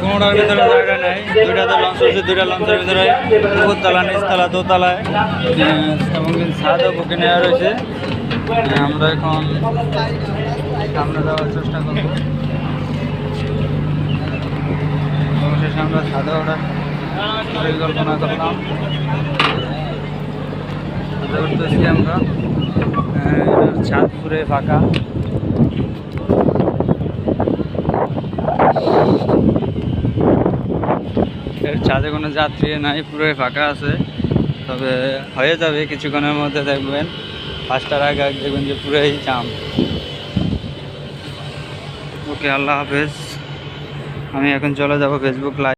কোনোটার ভিতরে জায়গা নাই, দুইটাতে লঞ্চ হচ্ছে, দুইটা লঞ্চের ভিতরে উপরতলা নিচতলা দোতলায় এবং ছাদও বুকে নেওয়া রয়েছে। আমরা এখন সামনে যাওয়ার চেষ্টা করব, অবশেষে আমরা ছাদে ওঠার পরিকল্পনা করলাম। উঠতেছি আমরা, ছাদ পুরে ফাঁকা। ছাদে কোনো যাত্রী নাই, পুরোই ফাঁকা আছে। তবে হয়ে যাবে কিছুক্ষণের মধ্যে, দেখবেন 5টার আগে দেখবেন যে পুরোই জাম। ওকে, আল্লাহ হাফেজ। আমি এখন চলে যাব ফেসবুক লাইভ।